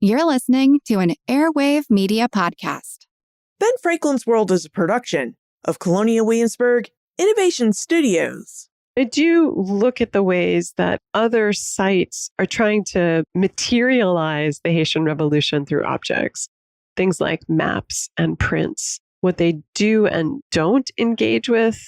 You're listening to an Airwave Media Podcast. Ben Franklin's World is a production of Colonial Williamsburg Innovation Studios. I do look at the ways that other sites are trying to materialize the Haitian Revolution through objects, things like maps and prints, what they do and don't engage with,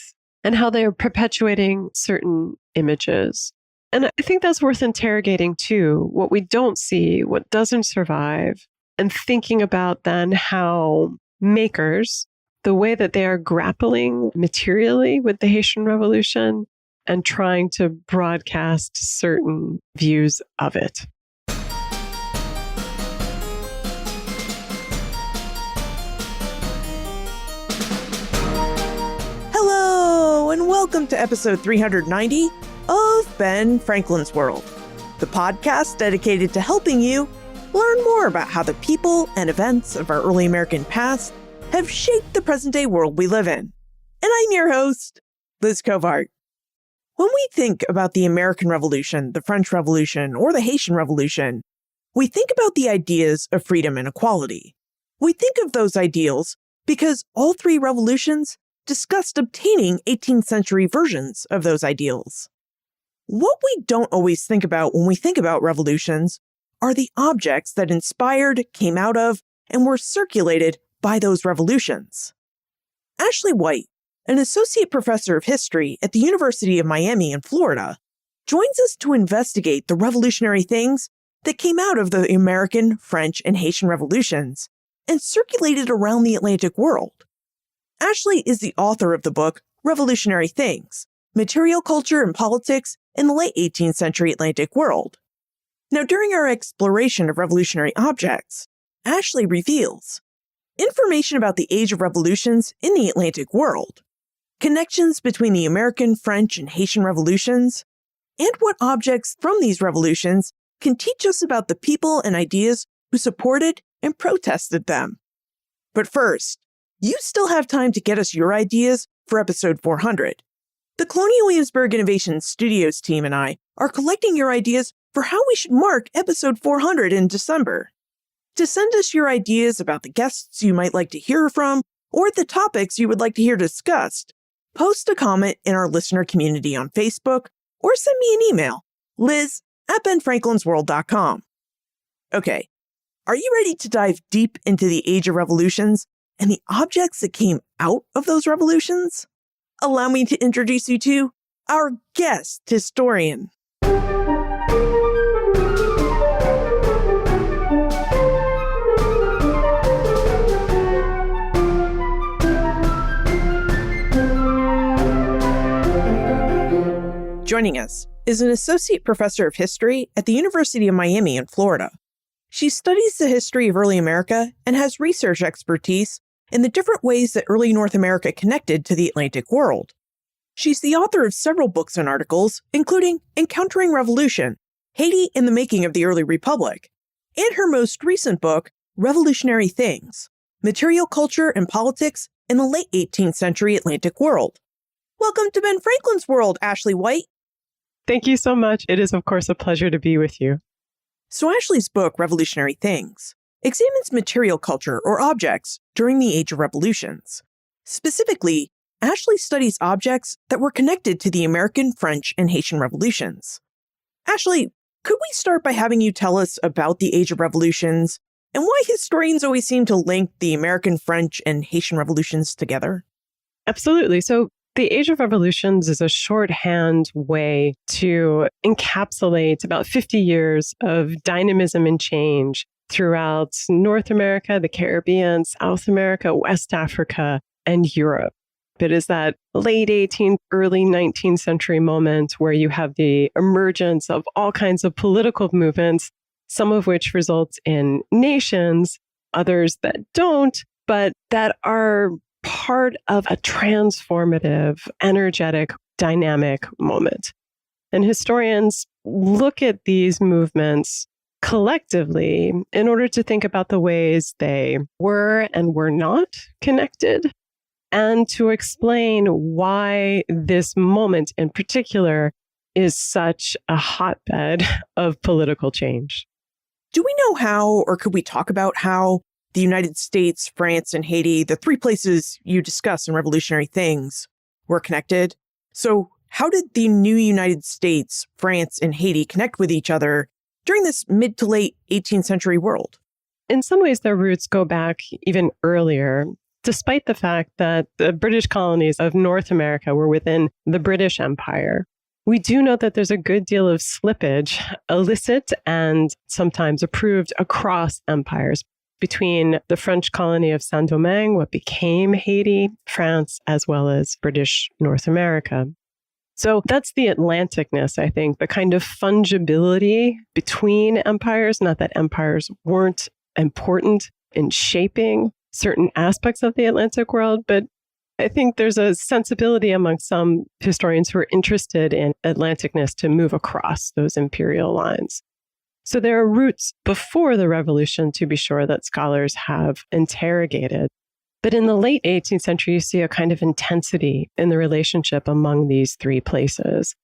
and how they're perpetuating certain images. And I think that's worth interrogating too, what we don't see, what doesn't survive, and thinking about then how makers, the way that they are grappling materially with the Haitian Revolution and trying to broadcast certain views of it. Hello, and welcome to episode 390 of Ben Franklin's World, the podcast dedicated to helping you learn more about how the people and events of our early American past have shaped the present-day world we live in. And I'm your host, Liz Covart. When we think about the American Revolution, the French Revolution, or the Haitian Revolution, we think about the ideas of freedom and equality. We think of those ideals because all three revolutions discussed obtaining 18th century versions of those ideals. What we don't always think about when we think about revolutions are the objects that inspired, came out of, and were circulated by those revolutions. Ashli White, an associate professor of history at the University of Miami in Florida, joins us to investigate the revolutionary things that came out of the American, French, and Haitian revolutions and circulated around the Atlantic world. Ashli is the author of the book Revolutionary Things: Material Culture and Politics in the Late 18th-Century Atlantic World. Now, during our exploration of revolutionary objects, Ashli reveals information about the age of revolutions in the Atlantic world, connections between the American, French, and Haitian revolutions, and what objects from these revolutions can teach us about the people and ideas who supported and protested them. But first, you still have time to get us your ideas for episode 400. The Colonial Williamsburg Innovation Studios team and I are collecting your ideas for how we should mark episode 400 in December. To send us your ideas about the guests you might like to hear from or the topics you would like to hear discussed, post a comment in our listener community on Facebook or send me an email, liz@benfranklinsworld.com. Okay, are you ready to dive deep into the age of revolutions and the objects that came out of those revolutions? Allow me to introduce you to our guest historian. Joining us is an associate professor of history at the University of Miami in Florida. She studies the history of early America and has research expertise in the different ways that early North America connected to the Atlantic world. She's the author of several books and articles, including Encountering Revolution, Haiti in the Making of the Early Republic, and her most recent book, Revolutionary Things: Material Culture and Politics in the Late 18th-Century Atlantic World. Welcome to Ben Franklin's World, Ashli White. Thank you so much. It is, of course, a pleasure to be with you. So Ashli's book, Revolutionary Things, examines material culture or objects during the Age of Revolutions. Specifically, Ashli studies objects that were connected to the American, French, and Haitian revolutions. Ashli, could we start by having you tell us about the Age of Revolutions and why historians always seem to link the American, French, and Haitian revolutions together? Absolutely. So the Age of Revolutions is a shorthand way to encapsulate about 50 years of dynamism and change throughout North America, the Caribbean, South America, West Africa, and Europe. It is that late 18th, early 19th century moment where you have the emergence of all kinds of political movements, some of which result in nations, others that don't, but that are part of a transformative, energetic, dynamic moment. And historians look at these movements collectively in order to think about the ways they were and were not connected, and to explain why this moment in particular is such a hotbed of political change. Do we know how, or could we talk about how the United States, France, and Haiti, the three places you discuss in Revolutionary Things, were connected? So how did the new United States, France, and Haiti connect with each other during this mid to late 18th century world? In some ways, their roots go back even earlier, despite the fact that the British colonies of North America were within the British Empire. We do know that there's a good deal of slippage, illicit and sometimes approved, across empires between the French colony of Saint-Domingue, what became Haiti, France, as well as British North America. So that's the Atlanticness, I think, the kind of fungibility between empires, not that empires weren't important in shaping certain aspects of the Atlantic world, but I think there's a sensibility among some historians who are interested in Atlanticness to move across those imperial lines. So there are roots before the Revolution, to be sure, that scholars have interrogated. But in the late 18th century, you see a kind of intensity in the relationship among these three places.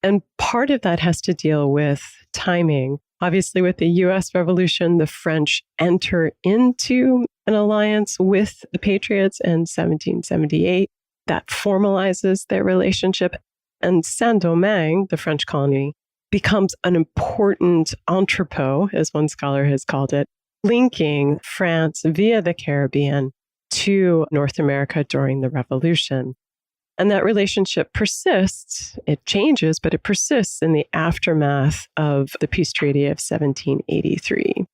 And part of that has to deal with timing. Obviously, with the US Revolution, the French enter into an alliance with the Patriots in 1778. That formalizes their relationship. And Saint-Domingue, the French colony, becomes an important entrepot, as one scholar has called it, linking France via the Caribbean to North America during the Revolution. And that relationship persists. It changes, but it persists in the aftermath of the Peace Treaty of 1783.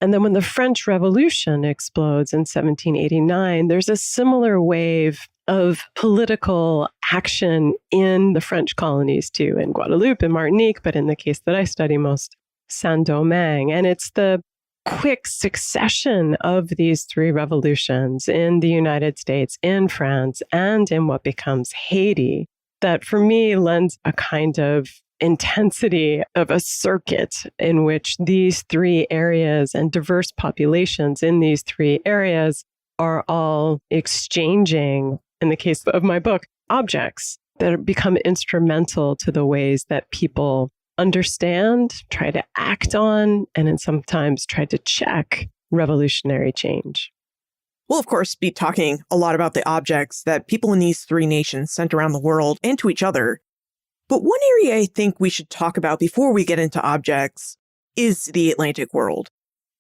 And then when the French Revolution explodes in 1789, there's a similar wave of political action in the French colonies too, in Guadeloupe and Martinique, but in the case that I study most, Saint-Domingue. And it's the quick succession of these three revolutions in the United States, in France, and in what becomes Haiti that for me lends a kind of intensity of a circuit in which these three areas and diverse populations in these three areas are all exchanging, in the case of my book, objects that become instrumental to the ways that people understand, try to act on, and then sometimes try to check revolutionary change. We'll, of course, be talking a lot about the objects that people in these three nations sent around the world and to each other. But one area I think we should talk about before we get into objects is the Atlantic world.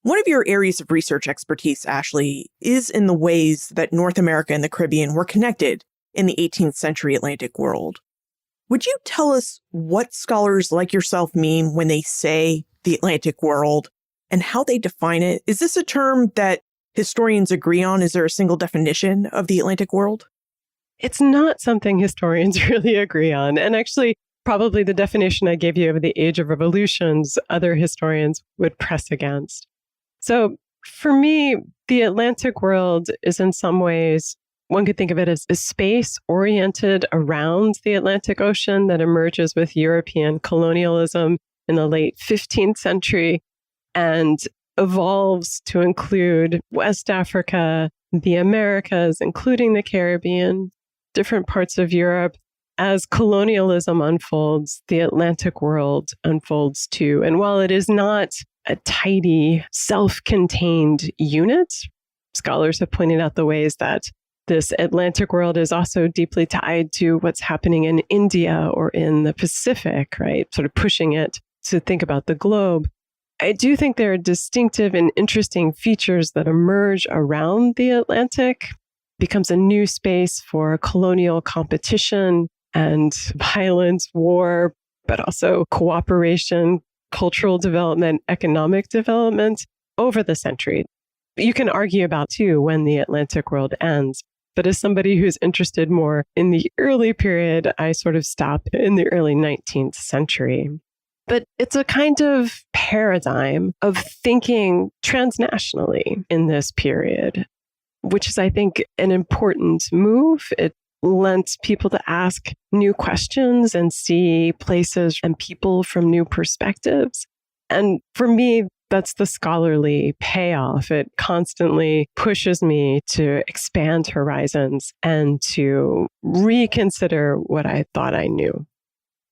One of your areas of research expertise, Ashli, is in the ways that North America and the Caribbean were connected in the 18th century Atlantic world. Would you tell us what scholars like yourself mean when they say the Atlantic world and how they define it? Is this a term that historians agree on? Is there a single definition of the Atlantic world? It's not something historians really agree on. And actually, probably the definition I gave you of the Age of Revolutions, other historians would press against. So for me, the Atlantic world is in some ways, one could think of it as a space oriented around the Atlantic Ocean that emerges with European colonialism in the late 15th century and evolves to include West Africa, the Americas, including the Caribbean, different parts of Europe. As colonialism unfolds, the Atlantic world unfolds too. And while it is not a tidy, self-contained unit, scholars have pointed out the ways that this Atlantic world is also deeply tied to what's happening in India or in the Pacific, right? Sort of pushing it to think about the globe. I do think there are distinctive and interesting features that emerge around the Atlantic. Becomes a new space for colonial competition and violence, war, but also cooperation, cultural development, economic development over the century. You can argue about, too, when the Atlantic world ends. But as somebody who's interested more in the early period, I sort of stop in the early 19th century. But it's a kind of paradigm of thinking transnationally in this period, which is, I think, an important move. It lends people to ask new questions and see places and people from new perspectives. And for me, that's the scholarly payoff. It constantly pushes me to expand horizons and to reconsider what I thought I knew.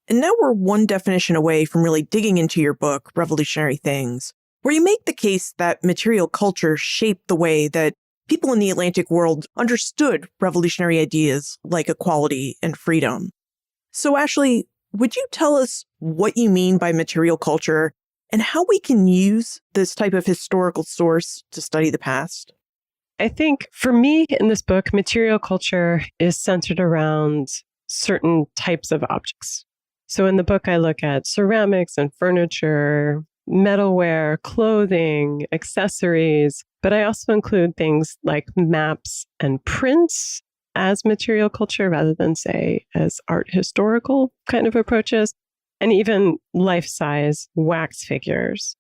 And now we're one definition away from really digging into your book, Revolutionary Things, where you make the case that material culture shaped the way that people in the Atlantic world understood revolutionary ideas like equality and freedom. So, Ashli, would you tell us what you mean by material culture and how we can use this type of historical source to study the past? I think for me in this book, material culture is centered around certain types of objects. So in the book, I look at ceramics and furniture, metalware, clothing, accessories, but I also include things like maps and prints as material culture rather than, say, as art historical kind of approaches, and even life-size wax figures.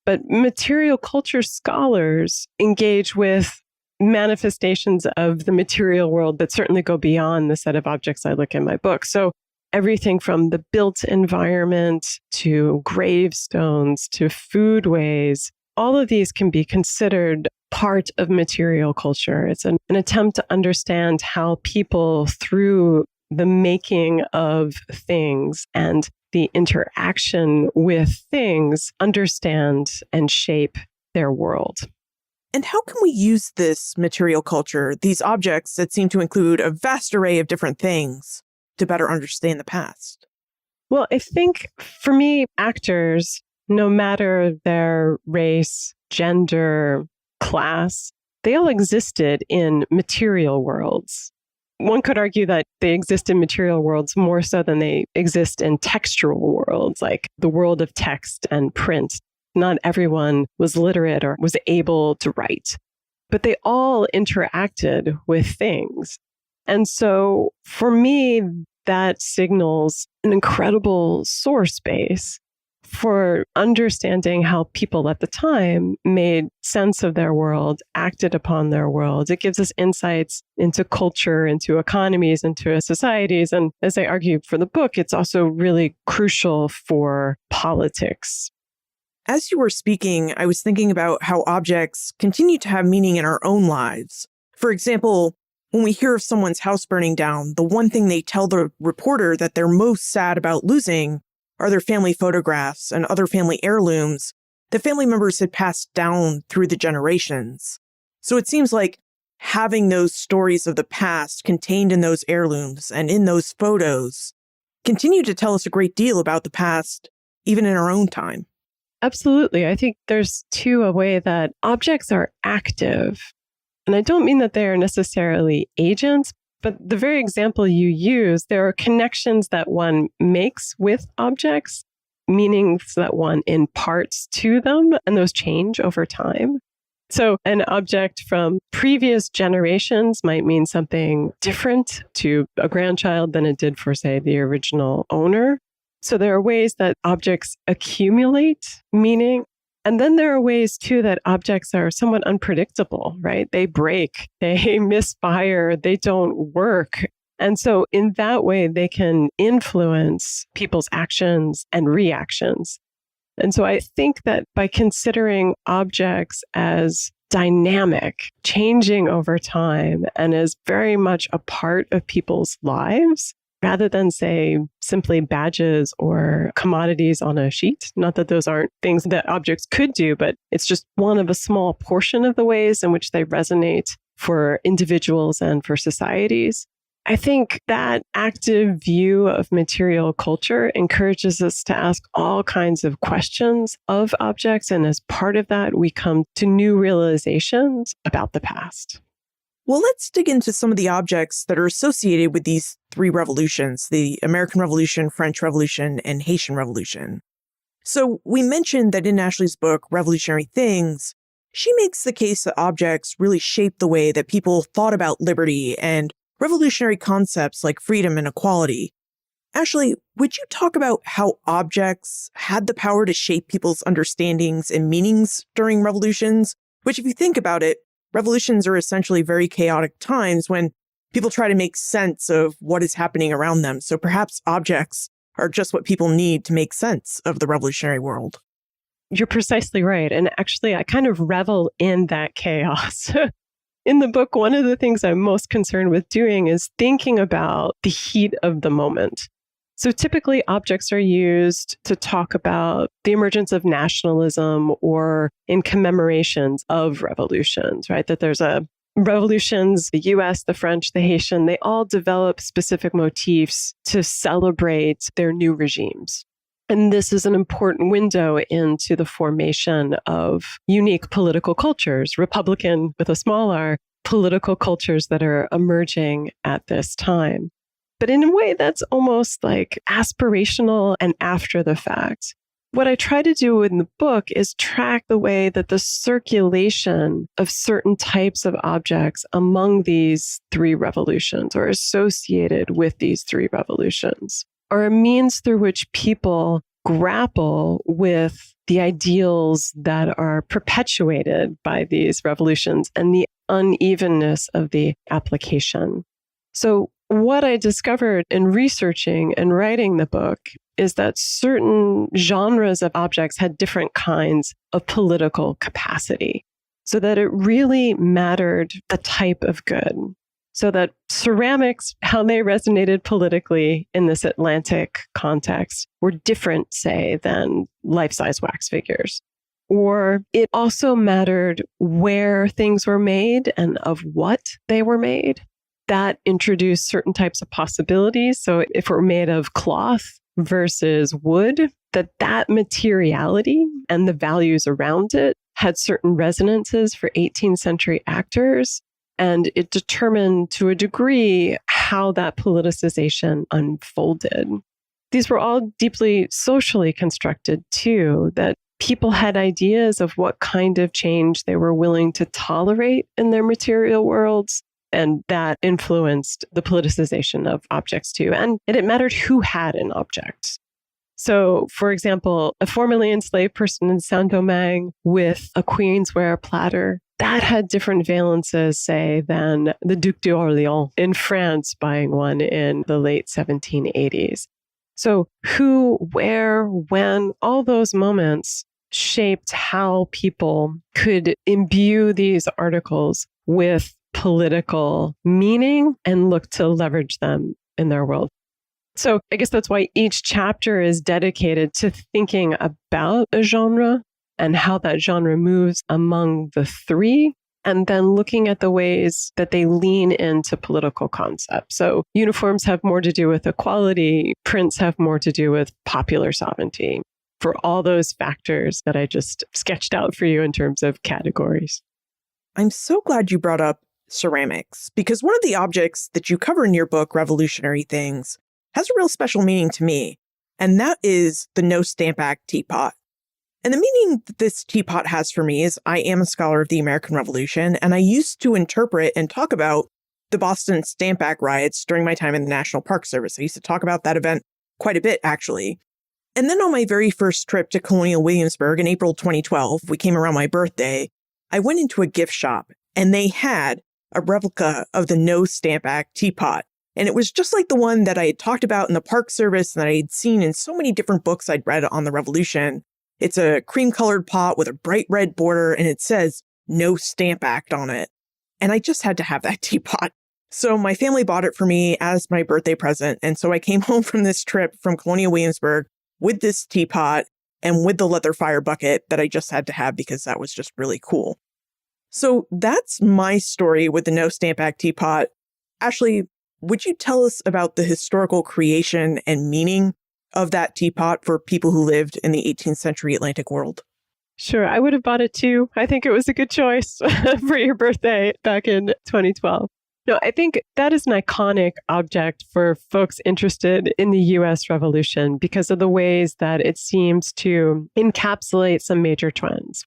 But material culture scholars engage with manifestations of the material world that certainly go beyond the set of objects I look in my book. So everything from the built environment to gravestones to foodways, all of these can be considered part of material culture. It's an attempt to understand how people, through the making of things and the interaction with things, understand and shape their world. And how can we use this material culture, these objects that seem to include a vast array of different things, to better understand the past? Well, I think for me, actors, no matter their race, gender, class, they all existed in material worlds. One could argue that they exist in material worlds more so than they exist in textual worlds, like the world of text and print. Not everyone was literate or was able to write, but they all interacted with things. And so for me, that signals an incredible source base for understanding how people at the time made sense of their world, acted upon their world. It gives us insights into culture, into economies, into societies. And as I argue for the book, it's also really crucial for politics. As you were speaking, I was thinking about how objects continue to have meaning in our own lives. For example, when we hear of someone's house burning down, the one thing they tell the reporter that they're most sad about losing are their family photographs and other family heirlooms that family members had passed down through the generations. So it seems like having those stories of the past contained in those heirlooms and in those photos continue to tell us a great deal about the past, even in our own time. Absolutely. I think there's too a way that objects are active. And I don't mean that they are necessarily agents, but the very example you use, there are connections that one makes with objects, meanings that one imparts to them, and those change over time. So an object from previous generations might mean something different to a grandchild than it did for, say, the original owner. So there are ways that objects accumulate meaning. And then there are ways, too, that objects are somewhat unpredictable, right? They break, they misfire, they don't work. And so in that way, they can influence people's actions and reactions. And so I think that by considering objects as dynamic, changing over time, and as very much a part of people's lives, rather than, say, simply badges or commodities on a sheet. Not that those aren't things that objects could do, but it's just one of a small portion of the ways in which they resonate for individuals and for societies. I think that active view of material culture encourages us to ask all kinds of questions of objects. And as part of that, we come to new realizations about the past. Well, let's dig into some of the objects that are associated with these three revolutions, the American Revolution, French Revolution, and Haitian Revolution. So we mentioned that in Ashli's book, Revolutionary Things, she makes the case that objects really shaped the way that people thought about liberty and revolutionary concepts like freedom and equality. Ashli, would you talk about how objects had the power to shape people's understandings and meanings during revolutions? Which, if you think about it, revolutions are essentially very chaotic times when people try to make sense of what is happening around them. So perhaps objects are just what people need to make sense of the revolutionary world. You're precisely right. And actually, I kind of revel in that chaos. In the book, one of the things I'm most concerned with doing is thinking about the heat of the moment. So typically objects are used to talk about the emergence of nationalism or in commemorations of revolutions, right? That there's a revolutions, the US, the French, the Haitian, they all develop specific motifs to celebrate their new regimes. And this is an important window into the formation of unique political cultures, Republican with a small r, political cultures that are emerging at this time. But in a way, that's almost like aspirational and after the fact. What I try to do in the book is track the way that the circulation of certain types of objects among these three revolutions or associated with these three revolutions are a means through which people grapple with the ideals that are perpetuated by these revolutions and the unevenness of the application. So what I discovered in researching and writing the book is that certain genres of objects had different kinds of political capacity, so that it really mattered the type of good. So that ceramics, how they resonated politically in this Atlantic context, were different, say, than life-size wax figures. Or it also mattered where things were made and of what they were made. That introduced certain types of possibilities. So if it were made of cloth versus wood, that materiality and the values around it had certain resonances for 18th century actors. And it determined to a degree how that politicization unfolded. These were all deeply socially constructed too, that people had ideas of what kind of change they were willing to tolerate in their material worlds. And that influenced the politicization of objects too. And it mattered who had an object. So, for example, a formerly enslaved person in Saint-Domingue with a queensware platter, that had different valences, say, than the Duc d'Orléans in France buying one in the late 1780s. So who, where, when, all those moments shaped how people could imbue these articles with political meaning and look to leverage them in their world. So I guess that's why each chapter is dedicated to thinking about a genre and how that genre moves among the three, and then looking at the ways that they lean into political concepts. So uniforms have more to do with equality, prints have more to do with popular sovereignty, for all those factors that I just sketched out for you in terms of categories. I'm so glad you brought up ceramics, because one of the objects that you cover in your book, Revolutionary Things, has a real special meaning to me, and that is the No Stamp Act teapot. And the meaning that this teapot has for me is I am a scholar of the American Revolution, and I used to interpret and talk about the Boston Stamp Act riots during my time in the National Park Service. I used to talk about that event quite a bit, actually. And then on my very first trip to Colonial Williamsburg in April 2012, we came around my birthday, I went into a gift shop, and they had a replica of the No Stamp Act teapot. And it was just like the one that I had talked about in the Park Service and that I had seen in so many different books I'd read on the Revolution. It's a cream-colored pot with a bright red border, and it says No Stamp Act on it. And I just had to have that teapot. So my family bought it for me as my birthday present. And so I came home from this trip from Colonial Williamsburg with this teapot and with the leather fire bucket that I just had to have because that was just really cool. So that's my story with the No Stamp Act teapot. Ashli, would you tell us about the historical creation and meaning of that teapot for people who lived in the 18th century Atlantic world? Sure. I would have bought it too. I think it was a good choice for your birthday back in 2012. No, I think that is an iconic object for folks interested in the U.S. Revolution because of the ways that it seems to encapsulate some major trends.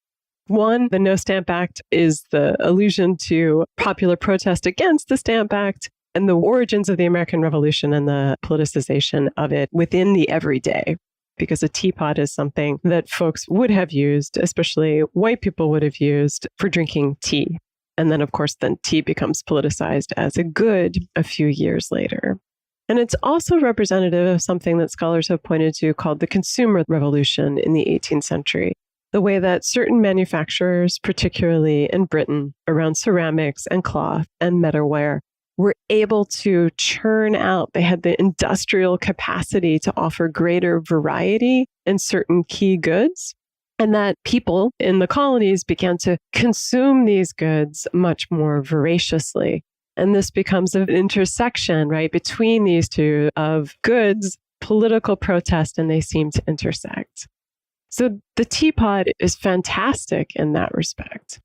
One, the No Stamp Act is the allusion to popular protest against the Stamp Act and the origins of the American Revolution and the politicization of it within the everyday. Because a teapot is something that folks would have used, especially white people would have used for drinking tea. And then, of course, then tea becomes politicized as a good a few years later. And it's also representative of something that scholars have pointed to called the consumer revolution in the 18th century. The way that certain manufacturers, particularly in Britain, around ceramics and cloth and metalware, were able to churn out. They had the industrial capacity to offer greater variety in certain key goods. And that people in the colonies began to consume these goods much more voraciously. And this becomes an intersection, right, between these two of goods, political protest, and they seem to intersect. So the teapot is fantastic in that respect.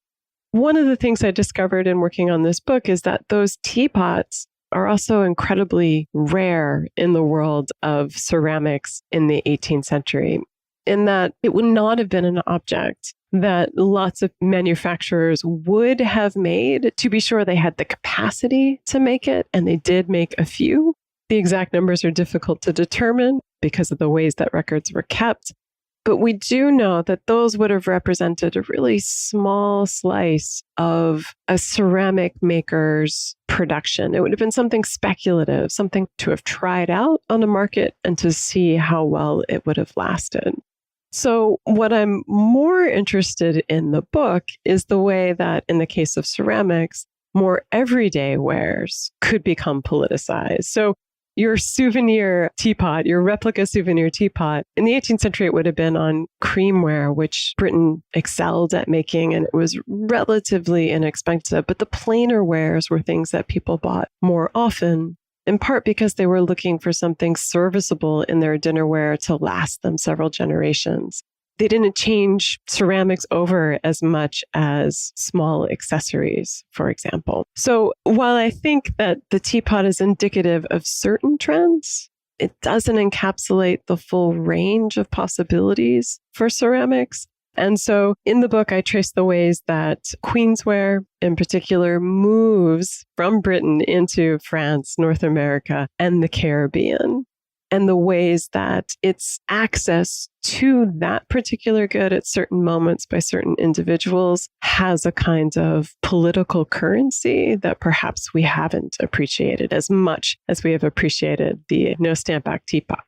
One of the things I discovered in working on this book is that those teapots are also incredibly rare in the world of ceramics in the 18th century, in that it would not have been an object that lots of manufacturers would have made. To be sure, they had the capacity to make it, and they did make a few. The exact numbers are difficult to determine because of the ways that records were kept. But we do know that those would have represented a really small slice of a ceramic maker's production. It would have been something speculative, something to have tried out on a market and to see how well it would have lasted. So what I'm more interested in the book is the way that in the case of ceramics, more everyday wares could become politicized. So your souvenir teapot, your replica souvenir teapot, in the 18th century, it would have been on creamware, which Britain excelled at making, and it was relatively inexpensive. But the plainer wares were things that people bought more often, in part because they were looking for something serviceable in their dinnerware to last them several generations. They didn't change ceramics over as much as small accessories, for example. So while I think that the teapot is indicative of certain trends, it doesn't encapsulate the full range of possibilities for ceramics. And so in the book, I trace the ways that Queensware in particular moves from Britain into France, North America, and the Caribbean, and the ways that its access to that particular good at certain moments by certain individuals has a kind of political currency that perhaps we haven't appreciated as much as we have appreciated the No Stamp Act teapot.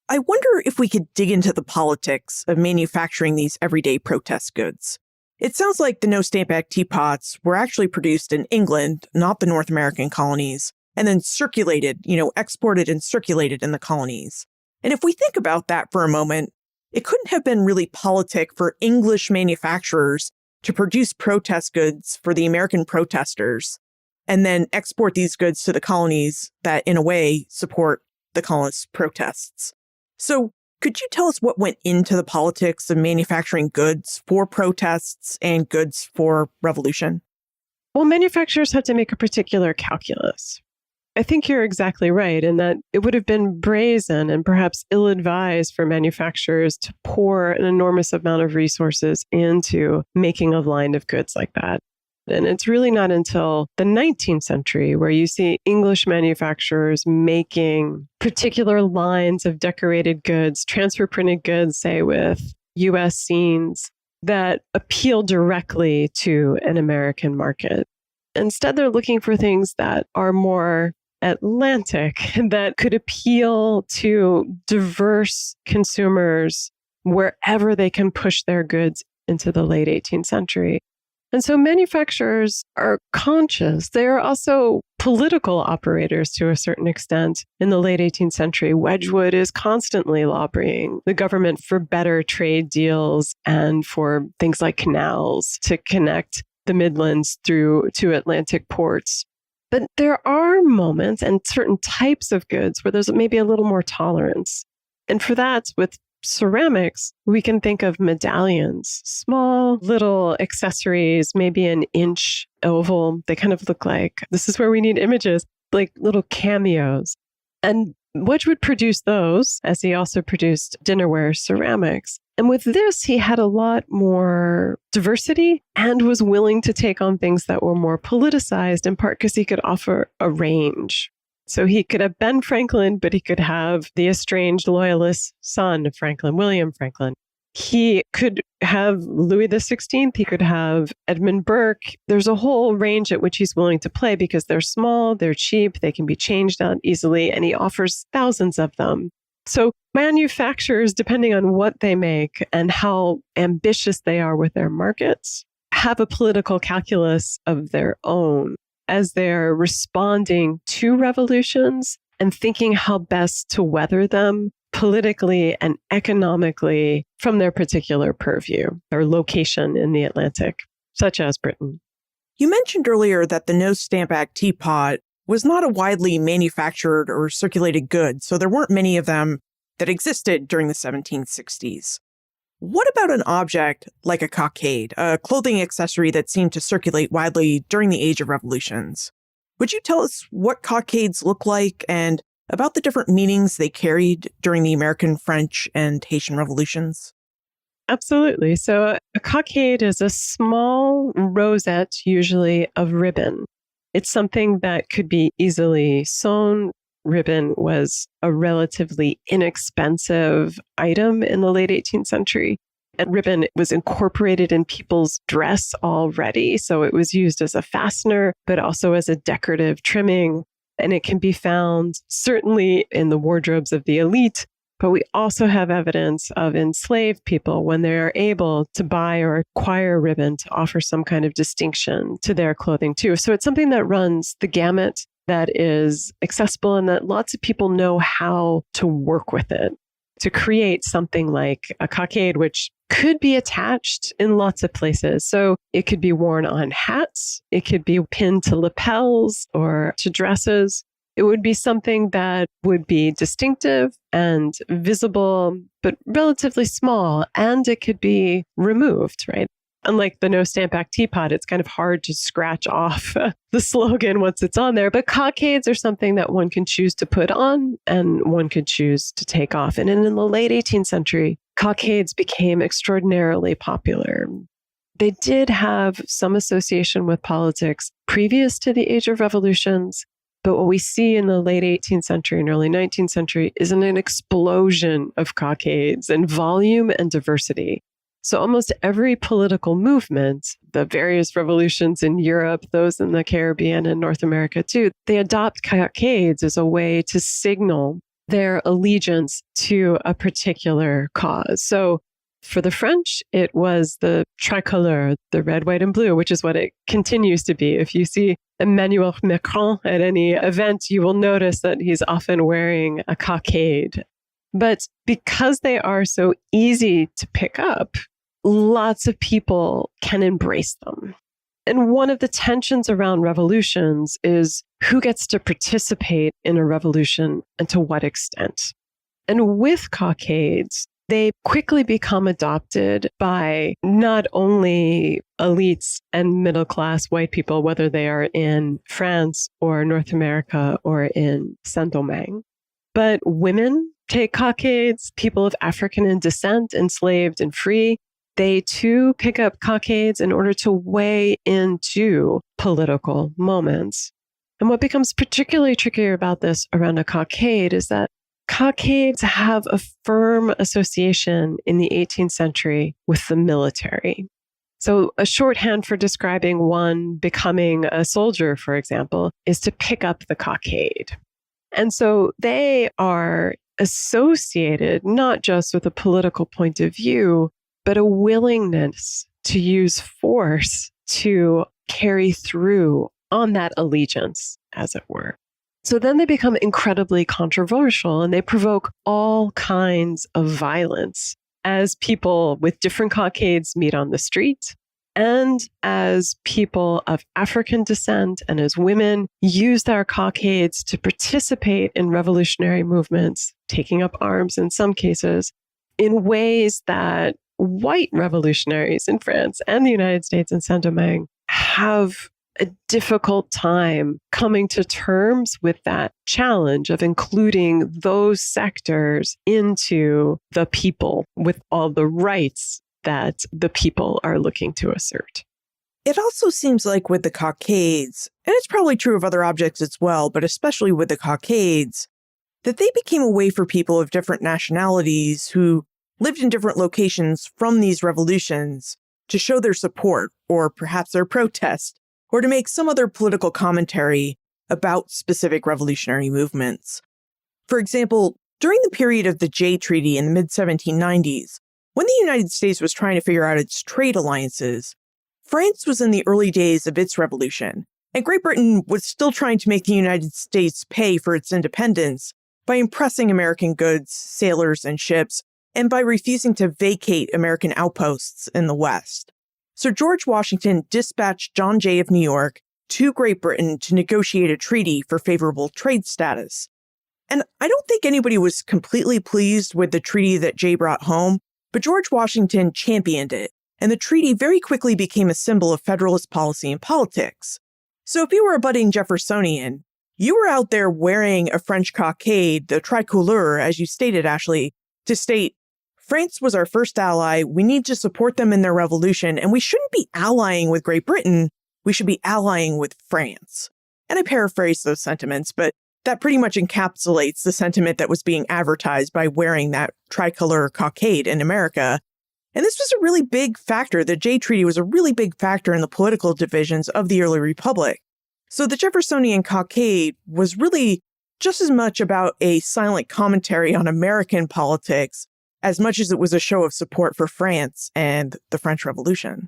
I wonder if we could dig into the politics of manufacturing these everyday protest goods. It sounds like the No Stamp Act teapots were actually produced in England, not the North American colonies, and then circulated, exported and circulated in the colonies. And if we think about that for a moment, it couldn't have been really politic for English manufacturers to produce protest goods for the American protesters and then export these goods to the colonies that, in a way, support the colonists' protests. So could you tell us what went into the politics of manufacturing goods for protests and goods for revolution? Well, manufacturers had to make a particular calculus. I think you're exactly right in that it would have been brazen and perhaps ill-advised for manufacturers to pour an enormous amount of resources into making a line of goods like that. And it's really not until the 19th century where you see English manufacturers making particular lines of decorated goods, transfer printed goods, say with U.S. scenes, that appeal directly to an American market. Instead, they're looking for things that are more Atlantic, that could appeal to diverse consumers wherever they can push their goods into the late 18th century. And so manufacturers are conscious. They are also political operators to a certain extent. In the late 18th century, Wedgwood is constantly lobbying the government for better trade deals and for things like canals to connect the Midlands through to Atlantic ports. But there are moments and certain types of goods where there's maybe a little more tolerance. And for that, with ceramics, we can think of medallions, small little accessories, maybe an inch oval. They kind of look like, this is where we need images, like little cameos. And Wedgwood produced those, as he also produced dinnerware ceramics. And with this, he had a lot more diversity and was willing to take on things that were more politicized, in part because he could offer a range. So he could have Ben Franklin, but he could have the estranged loyalist son of Franklin, William Franklin. He could have Louis XVI. He could have Edmund Burke. There's a whole range at which he's willing to play because they're small, they're cheap, they can be changed out easily, and he offers thousands of them. So manufacturers, depending on what they make and how ambitious they are with their markets, have a political calculus of their own as they're responding to revolutions and thinking how best to weather them politically and economically from their particular purview or location in the Atlantic, such as Britain. You mentioned earlier that the No Stamp Act teapot was not a widely manufactured or circulated good, so there weren't many of them that existed during the 1760s. What about an object like a cockade, a clothing accessory that seemed to circulate widely during the Age of Revolutions? Would you tell us what cockades look like and about the different meanings they carried during the American, French, and Haitian Revolutions? Absolutely. So a cockade is a small rosette, usually of ribbon. It's something that could be easily sewn. Ribbon was a relatively inexpensive item in the late 18th century. And ribbon was incorporated in people's dress already. So it was used as a fastener, but also as a decorative trimming. And it can be found certainly in the wardrobes of the elite. But we also have evidence of enslaved people when they are able to buy or acquire ribbon to offer some kind of distinction to their clothing too. So it's something that runs the gamut, that is accessible, and that lots of people know how to work with it to create something like a cockade, which could be attached in lots of places. So it could be worn on hats. It could be pinned to lapels or to dresses. It would be something that would be distinctive and visible, but relatively small, and it could be removed, right? Unlike the No Stamp Act teapot, it's kind of hard to scratch off the slogan once it's on there. But cockades are something that one can choose to put on and one could choose to take off. And in the late 18th century, cockades became extraordinarily popular. They did have some association with politics previous to the Age of Revolutions. But what we see in the late 18th century and early 19th century is an explosion of cockades in volume and diversity. So almost every political movement, the various revolutions in Europe, those in the Caribbean and North America too, they adopt cockades as a way to signal their allegiance to a particular cause. So for the French, it was the tricolore, the red, white, and blue, which is what it continues to be. If you see Emmanuel Macron at any event, you will notice that he's often wearing a cockade. But because they are so easy to pick up, lots of people can embrace them. And one of the tensions around revolutions is who gets to participate in a revolution and to what extent. And with cockades, they quickly become adopted by not only elites and middle-class white people, whether they are in France or North America or in Saint-Domingue, but women take cockades, people of African descent, enslaved and free. They too pick up cockades in order to weigh into political moments. And what becomes particularly trickier about this around a cockade is that cockades have a firm association in the 18th century with the military. So a shorthand for describing one becoming a soldier, for example, is to pick up the cockade. And so they are associated not just with a political point of view, but a willingness to use force to carry through on that allegiance, as it were. So then they become incredibly controversial and they provoke all kinds of violence as people with different cockades meet on the street and as people of African descent and as women use their cockades to participate in revolutionary movements, taking up arms in some cases, in ways that white revolutionaries in France and the United States and Saint-Domingue have a difficult time coming to terms with that challenge of including those sectors into the people with all the rights that the people are looking to assert. It also seems like with the cockades, and it's probably true of other objects as well, but especially with the cockades, that they became a way for people of different nationalities who lived in different locations from these revolutions to show their support or perhaps their protest, or to make some other political commentary about specific revolutionary movements. For example, during the period of the Jay Treaty in the mid-1790s, when the United States was trying to figure out its trade alliances, France was in the early days of its revolution, And Great Britain was still trying to make the United States pay for its independence by impressing American goods, sailors, and ships, and by refusing to vacate American outposts in the West. So George Washington dispatched John Jay of New York to Great Britain to negotiate a treaty for favorable trade status. And I don't think anybody was completely pleased with the treaty that Jay brought home, but George Washington championed it, and the treaty very quickly became a symbol of Federalist policy and politics. So if you were a budding Jeffersonian, you were out there wearing a French cockade, the tricolore, as you stated, Ashli, to state, France was our first ally, we need to support them in their revolution, and we shouldn't be allying with Great Britain, we should be allying with France. And I paraphrase those sentiments, but that pretty much encapsulates the sentiment that was being advertised by wearing that tricolor cockade in America. And this was a really big factor. The Jay Treaty was a really big factor in the political divisions of the early republic. So the Jeffersonian cockade was really just as much about a silent commentary on American politics as much as it was a show of support for France and the French Revolution.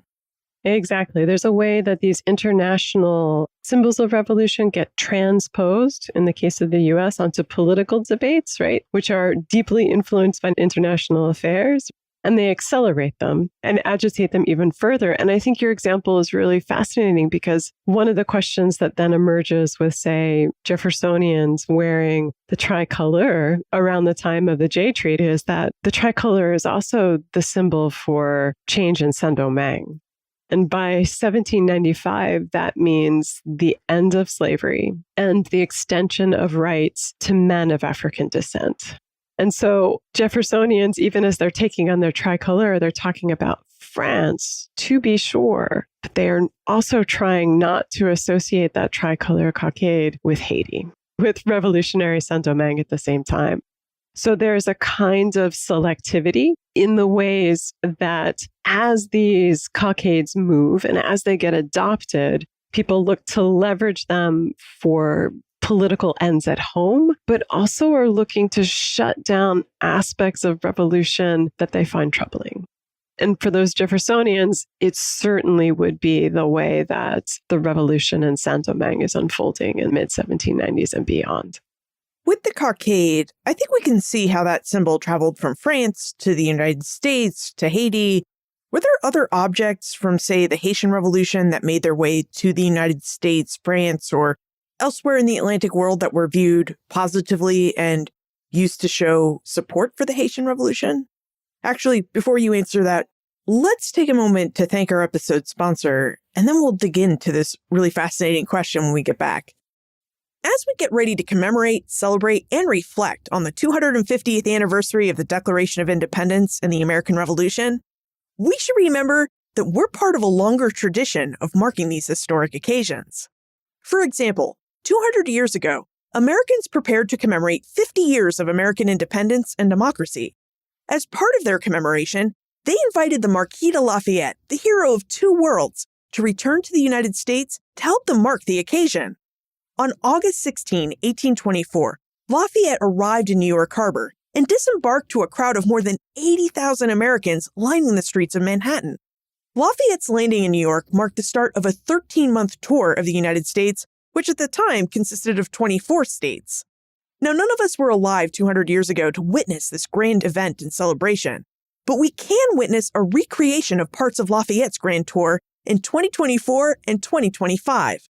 Exactly. There's a way that these international symbols of revolution get transposed, in the case of the US, onto political debates, right, which are deeply influenced by international affairs. And they accelerate them and agitate them even further. And I think your example is really fascinating because one of the questions that then emerges with, say, Jeffersonians wearing the tricolor around the time of the Jay Treaty is that the tricolor is also the symbol for change in Saint-Domingue. And by 1795, that means the end of slavery and the extension of rights to men of African descent. And so Jeffersonians, even as they're taking on their tricolor, they're talking about France, to be sure, but they are also trying not to associate that tricolor cockade with Haiti, with revolutionary Saint-Domingue at the same time. So there's a kind of selectivity in the ways that as these cockades move and as they get adopted, people look to leverage them for political ends at home, but also are looking to shut down aspects of revolution that they find troubling. And for those Jeffersonians, it certainly would be the way that the revolution in Saint-Domingue is unfolding in mid-1790s and beyond. With the cockade, I think we can see how that symbol traveled from France to the United States to Haiti. Were there other objects from, say, the Haitian Revolution that made their way to the United States, France, or elsewhere in the Atlantic world that were viewed positively and used to show support for the Haitian Revolution? Actually, before you answer that, let's take a moment to thank our episode sponsor, and then we'll dig into this really fascinating question when we get back. As we get ready to commemorate, celebrate, and reflect on the 250th anniversary of the Declaration of Independence and the American Revolution, we should remember that we're part of a longer tradition of marking these historic occasions. For example, 200 years ago, Americans prepared to commemorate 50 years of American independence and democracy. As part of their commemoration, they invited the Marquis de Lafayette, the hero of two worlds, to return to the United States to help them mark the occasion. On August 16, 1824, Lafayette arrived in New York Harbor and disembarked to a crowd of more than 80,000 Americans lining the streets of Manhattan. Lafayette's landing in New York marked the start of a 13-month tour of the United States, which at the time consisted of 24 states. Now, none of us were alive 200 years ago to witness this grand event and celebration, but we can witness a recreation of parts of Lafayette's grand tour in 2024 and 2025.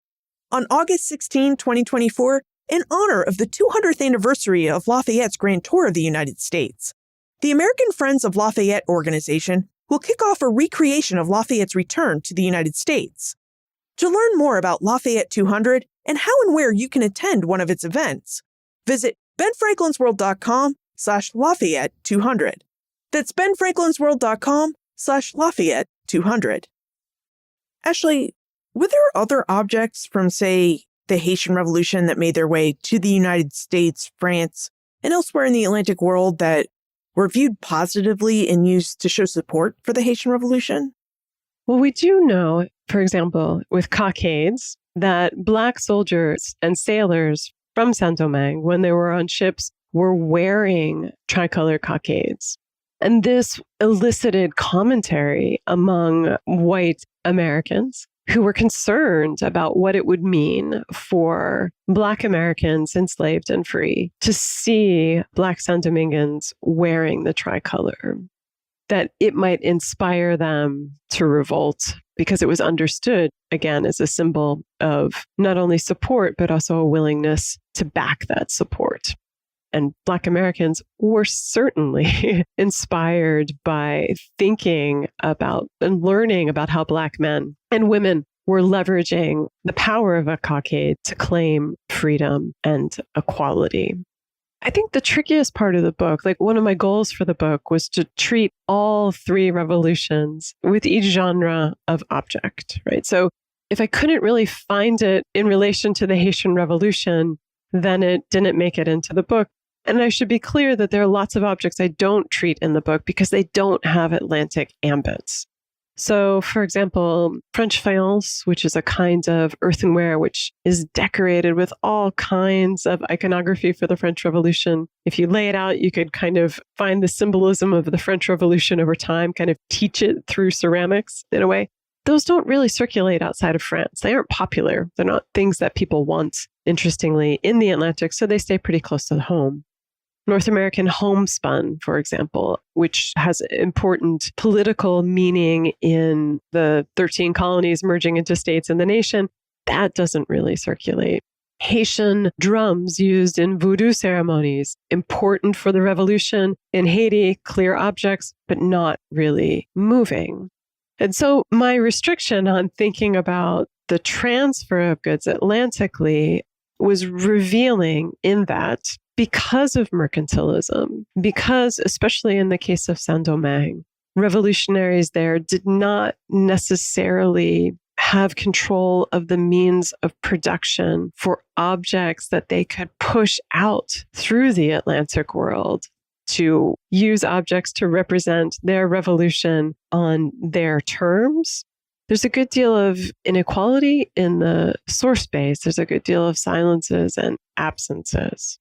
On August 16, 2024, in honor of the 200th anniversary of Lafayette's grand tour of the United States, the American Friends of Lafayette organization will kick off a recreation of Lafayette's return to the United States. To learn more about Lafayette 200 and how and where you can attend one of its events, visit benfranklinsworld.com/Lafayette 200. That's benfranklinsworld.com/Lafayette 200. Ashli, were there other objects from, say, the Haitian Revolution that made their way to the United States, France, and elsewhere in the Atlantic world that were viewed positively and used to show support for the Haitian Revolution? Well, we do know, for example, with cockades, that Black soldiers and sailors from Saint-Domingue, when they were on ships, were wearing tricolor cockades. And this elicited commentary among white Americans who were concerned about what it would mean for Black Americans enslaved and free to see Black San Domingans wearing the tricolor, that it might inspire them to revolt because it was understood, again, as a symbol of not only support, but also a willingness to back that support. And Black Americans were certainly inspired by thinking about and learning about how Black men and women were leveraging the power of a cockade to claim freedom and equality. I think the trickiest part of the book, like one of my goals for the book, was to treat all three revolutions with each genre of object, right? So if I couldn't really find it in relation to the Haitian Revolution, then it didn't make it into the book. And I should be clear that there are lots of objects I don't treat in the book because they don't have Atlantic ambits. So, for example, French faience, which is a kind of earthenware which is decorated with all kinds of iconography for the French Revolution. If you lay it out, you could kind of find the symbolism of the French Revolution over time, kind of teach it through ceramics in a way. Those don't really circulate outside of France. They aren't popular. They're not things that people want, interestingly, in the Atlantic, so they stay pretty close to home. North American homespun, for example, which has important political meaning in the 13 colonies merging into states in the nation, that doesn't really circulate. Haitian drums used in voodoo ceremonies, important for the revolution in Haiti, clear objects, but not really moving. And so my restriction on thinking about the transfer of goods Atlantically was revealing in that because of mercantilism, because especially in the case of Saint-Domingue, revolutionaries there did not necessarily have control of the means of production for objects that they could push out through the Atlantic world to use objects to represent their revolution on their terms. There's a good deal of inequality in the source space. There's a good deal of silences and absences.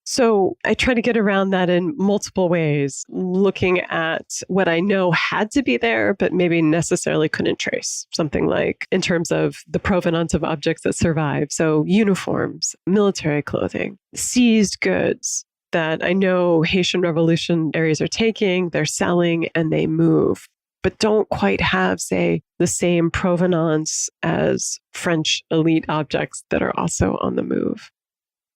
So I try to get around that in multiple ways, looking at what I know had to be there, but maybe necessarily couldn't trace. Something like in terms of the provenance of objects that survive. So uniforms, military clothing, seized goods that I know Haitian revolutionaries are taking, they're selling, and they move, but don't quite have, say, the same provenance as French elite objects that are also on the move.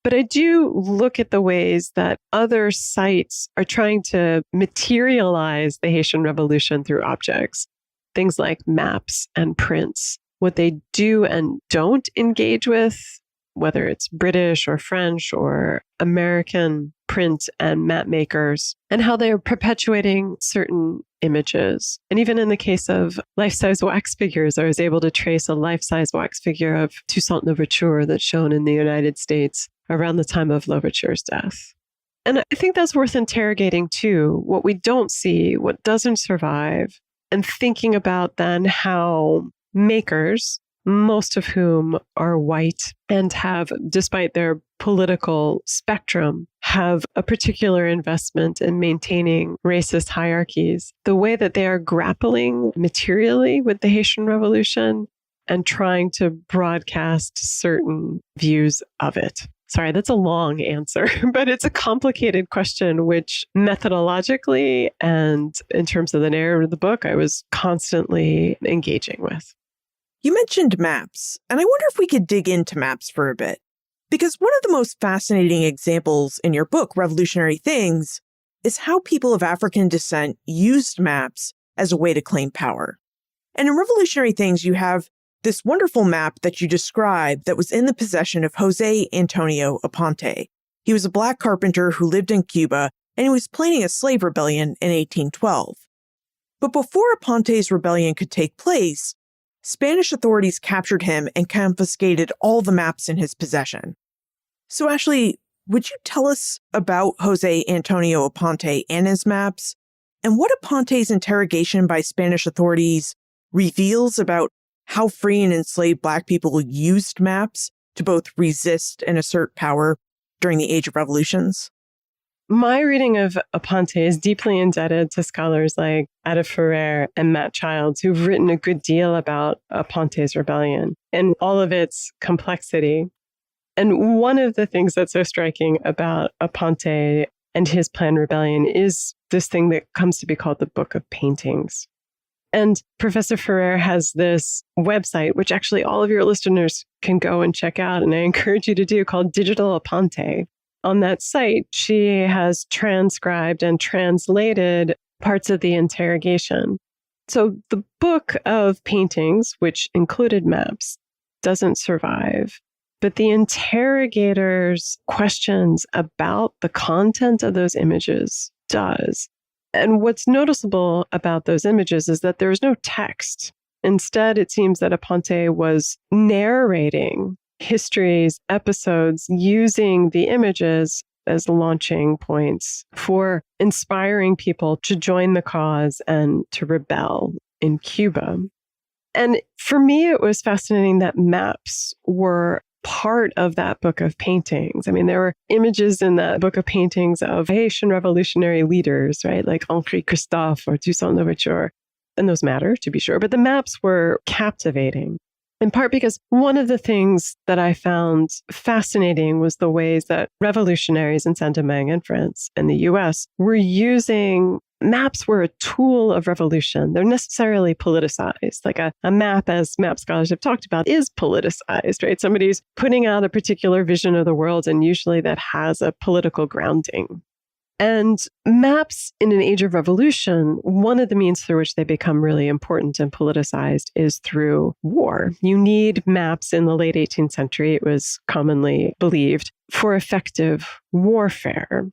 But I do look at the ways that other sites are trying to materialize the Haitian Revolution through objects, things like maps and prints, what they do and don't engage with, whether it's British or French or American print and map makers, and how they're perpetuating certain images. And even in the case of life-size wax figures, I was able to trace a life-size wax figure of Toussaint Louverture that's shown in the United States around the time of Louverture's death. And I think that's worth interrogating too, what we don't see, what doesn't survive, and thinking about then how makers, most of whom are white and have, despite their political spectrum, have a particular investment in maintaining racist hierarchies, the way that they are grappling materially with the Haitian Revolution and trying to broadcast certain views of it. Sorry, that's a long answer, but it's a complicated question, which methodologically and in terms of the narrative of the book, I was constantly engaging with. You mentioned maps, and I wonder if we could dig into maps for a bit. Because one of the most fascinating examples in your book, Revolutionary Things, is how people of African descent used maps as a way to claim power. And in Revolutionary Things, you have this wonderful map that you describe that was in the possession of Jose Antonio Aponte. He was a black carpenter who lived in Cuba, and he was planning a slave rebellion in 1812. But before Aponte's rebellion could take place, Spanish authorities captured him and confiscated all the maps in his possession. So Ashli, would you tell us about Jose Antonio Aponte and his maps, and what Aponte's interrogation by Spanish authorities reveals about how free and enslaved Black people used maps to both resist and assert power during the Age of Revolutions? my reading of Aponte is deeply indebted to scholars like Ada Ferrer and Matt Childs, who've written a good deal about Aponte's rebellion and all of its complexity. And one of the things that's so striking about Aponte and his planned rebellion is this thing that comes to be called the Book of Paintings. And Professor Ferrer has this website, which actually all of your listeners can go and check out, and I encourage you to do, called Digital Aponte. On that site, she has transcribed and translated parts of the interrogation. So the Book of Paintings, which included maps, doesn't survive. But the interrogator's questions about the content of those images does. And what's noticeable about those images is that there's no text. Instead, it seems that Aponte was narrating histories, episodes, using the images as launching points for inspiring people to join the cause and to rebel in Cuba. And for me, it was fascinating that maps were part of that Book of Paintings. I mean, there were images in that Book of Paintings of Haitian revolutionary leaders, right? Like Henri Christophe or Toussaint Louverture. And those matter, to be sure. But the maps were captivating, in part because one of the things that I found fascinating was the ways that revolutionaries in Saint-Domingue and France and the US were using maps were a tool of revolution. They're necessarily politicized. Like a map, as map scholars have talked about, is politicized, right? Somebody's putting out a particular vision of the world, and usually that has a political grounding. And maps in an age of revolution, one of the means through which they become really important and politicized is through war. You need maps in the late 18th century, it was commonly believed, for effective warfare.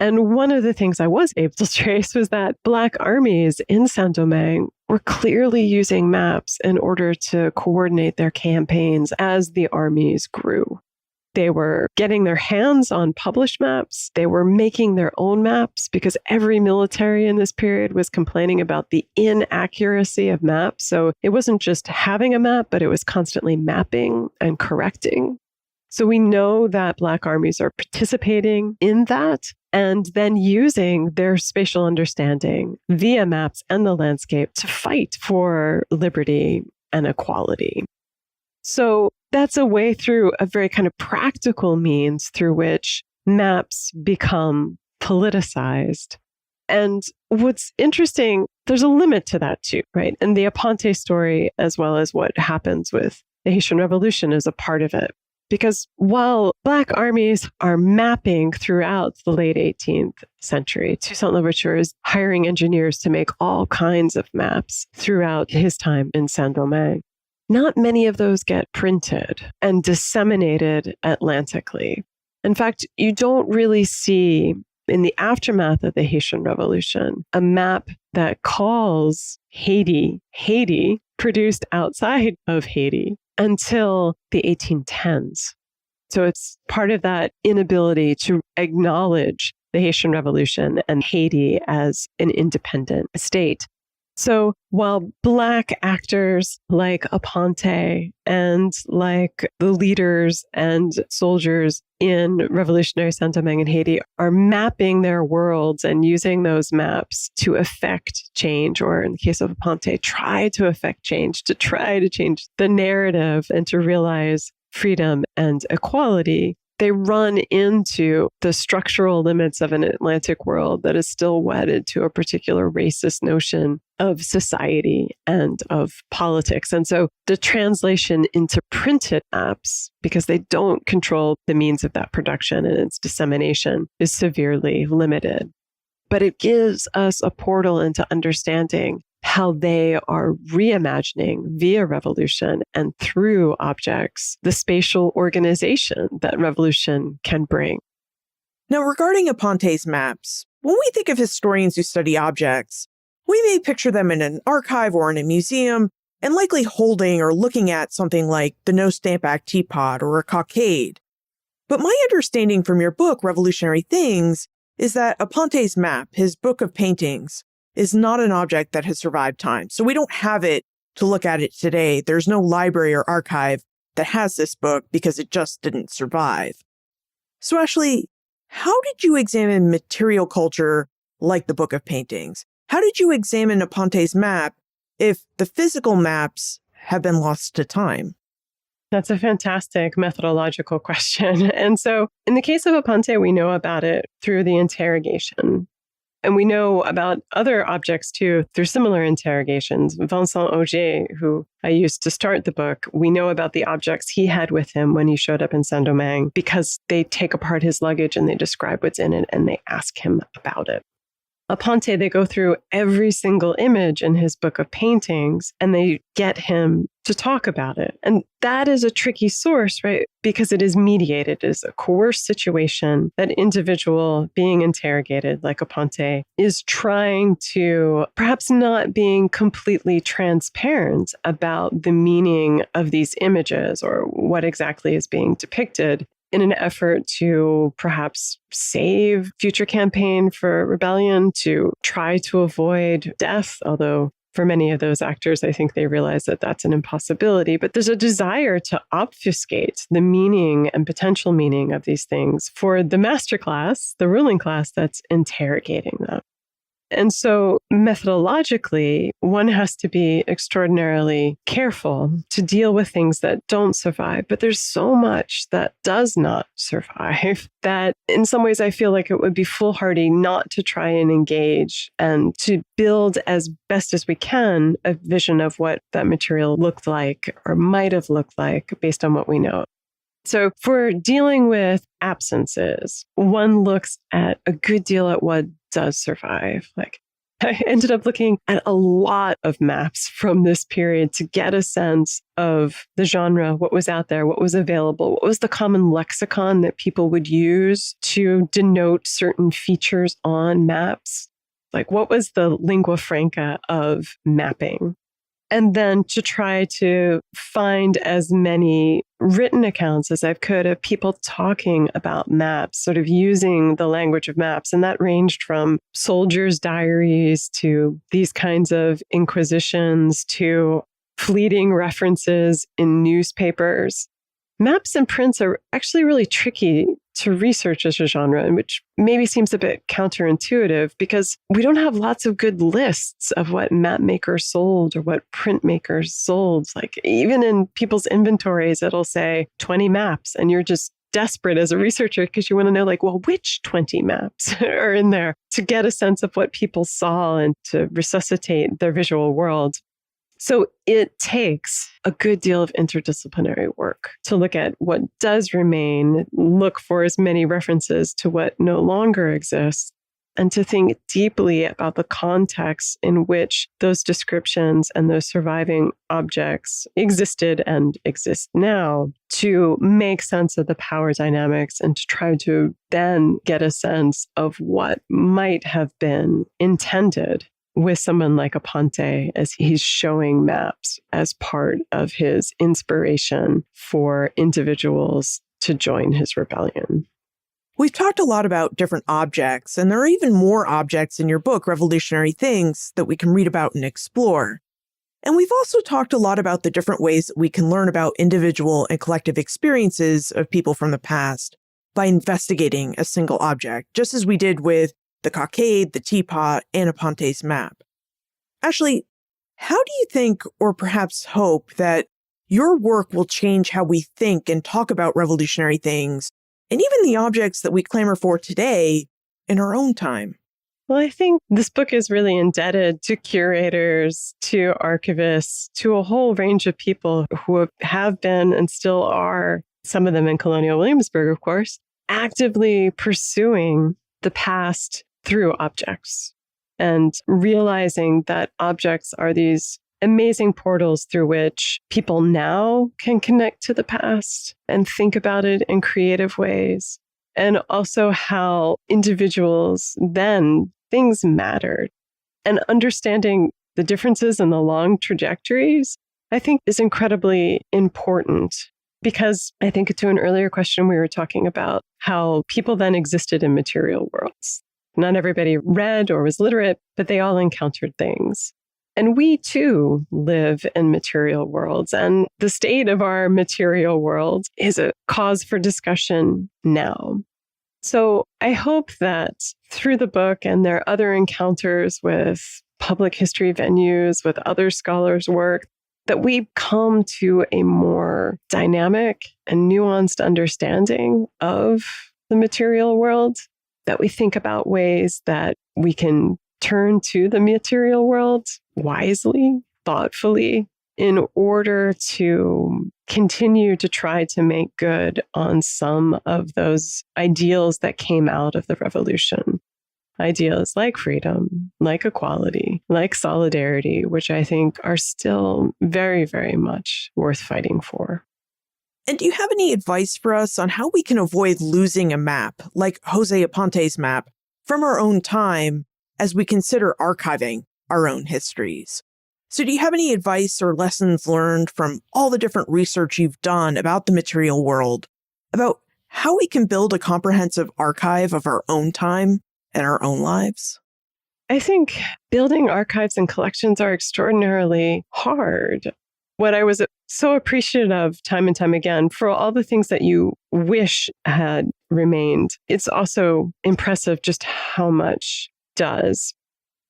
And one of the things I was able to trace was that Black armies in Saint-Domingue were clearly using maps in order to coordinate their campaigns as the armies grew. They were getting their hands on published maps. They were making their own maps because every military in this period was complaining about the inaccuracy of maps. So it wasn't just having a map, but it was constantly mapping and correcting. So we know that Black armies are participating in that and then using their spatial understanding via maps and the landscape to fight for liberty and equality. So that's a way through a very kind of practical means through which maps become politicized. And what's interesting, there's a limit to that too, right? And the Aponte story, as well as what happens with the Haitian Revolution, is a part of it. Because while Black armies are mapping throughout the late 18th century, Toussaint Louverture is hiring engineers to make all kinds of maps throughout his time in Saint-Domingue. Not many of those get printed and disseminated Atlantically. In fact, you don't really see, in the aftermath of the Haitian Revolution, a map that calls Haiti, Haiti, produced outside of Haiti until the 1810s. So it's part of that inability to acknowledge the Haitian Revolution and Haiti as an independent state. So while Black actors like Aponte and like the leaders and soldiers in revolutionary Saint-Domingue and Haiti are mapping their worlds and using those maps to affect change, or in the case of Aponte, try to affect change, to try to change the narrative and to realize freedom and equality, they run into the structural limits of an Atlantic world that is still wedded to a particular racist notion of society and of politics. And so the translation into printed maps, because they don't control the means of that production and its dissemination, is severely limited. But it gives us a portal into understanding how they are reimagining via revolution and through objects the spatial organization that revolution can bring. Now, regarding Aponte's maps, when we think of historians who study objects, we may picture them in an archive or in a museum and likely holding or looking at something like the No Stamp Act teapot or a cockade. But my understanding from your book, Revolutionary Things, is that Aponte's map, his book of paintings, is not an object that has survived time. So we don't have it to look at it today. There's no library or archive that has this book because it just didn't survive. So Ashli, how did you examine material culture like the Book of Paintings? How did you examine Aponte's map if the physical maps have been lost to time? That's a fantastic methodological question. And so in the case of Aponte, we know about it through the interrogation. And we know about other objects too through similar interrogations. Vincent Auger, who I used to start the book, we know about the objects he had with him when he showed up in Saint-Domingue because they take apart his luggage and they describe what's in it and they ask him about it. Aponte, they go through every single image in his book of paintings and they get him to talk about it. And that is a tricky source, right? Because it is mediated. It is a coerced situation. That individual being interrogated, like Aponte, is trying to perhaps not being completely transparent about the meaning of these images or what exactly is being depicted, in an effort to perhaps save future campaign for rebellion, to try to avoid death, although for many of those actors, I think they realize that that's an impossibility. But there's a desire to obfuscate the meaning and potential meaning of these things for the master class, the ruling class that's interrogating them. And so methodologically, one has to be extraordinarily careful to deal with things that don't survive. But there's so much that does not survive that in some ways I feel like it would be foolhardy not to try and engage and to build as best as we can a vision of what that material looked like or might have looked like based on what we know. So for dealing with absences, one looks at a good deal at what does survive. Like I ended up looking at a lot of maps from this period to get a sense of the genre, what was out there, what was available, what was the common lexicon that people would use to denote certain features on maps. Like what was the lingua franca of mapping? And then to try to find as many written accounts as I could of people talking about maps, sort of using the language of maps. And that ranged from soldiers' diaries to these kinds of inquisitions to fleeting references in newspapers. Maps and prints are actually really tricky to research as a genre, and which maybe seems a bit counterintuitive because we don't have lots of good lists of what map makers sold or what printmakers sold. Like even in people's inventories, it'll say 20 maps, and you're just desperate as a researcher because you want to know, like, well, which 20 maps are in there to get a sense of what people saw and to resuscitate their visual world. So it takes a good deal of interdisciplinary work to look at what does remain, look for as many references to what no longer exists, and to think deeply about the context in which those descriptions and those surviving objects existed and exist now, to make sense of the power dynamics and to try to then get a sense of what might have been intended with someone like Aponte as he's showing maps as part of his inspiration for individuals to join his rebellion. We've talked a lot about different objects, and there are even more objects in your book, Revolutionary Things, that we can read about and explore. And we've also talked a lot about the different ways that we can learn about individual and collective experiences of people from the past by investigating a single object, just as we did with the cockade, the teapot, and Aponte's map. Ashli, how do you think, or perhaps hope, that your work will change how we think and talk about revolutionary things, and even the objects that we clamor for today in our own time? Well, I think this book is really indebted to curators, to archivists, to a whole range of people who have been and still are, some of them in Colonial Williamsburg, of course, actively pursuing the past through objects and realizing that objects are these amazing portals through which people now can connect to the past and think about it in creative ways. And also how individuals then, things mattered. And understanding the differences and the long trajectories, I think is incredibly important. Because I think to an earlier question, we were talking about how people then existed in material worlds. Not everybody read or was literate, but they all encountered things. And we too live in material worlds. And the state of our material world is a cause for discussion now. So I hope that through the book and their other encounters with public history venues, with other scholars' work, that we come to a more dynamic and nuanced understanding of the material world, that we think about ways that we can turn to the material world wisely, thoughtfully, in order to continue to try to make good on some of those ideals that came out of the revolution. Ideas like freedom, like equality, like solidarity, which I think are still very, very much worth fighting for. And do you have any advice for us on how we can avoid losing a map, like Jose Aponte's map, from our own time as we consider archiving our own histories? So do you have any advice or lessons learned from all the different research you've done about the material world, about how we can build a comprehensive archive of our own time and our own lives? I think building archives and collections are extraordinarily hard. What I was so appreciative of time and time again, for all the things that you wish had remained, it's also impressive just how much does.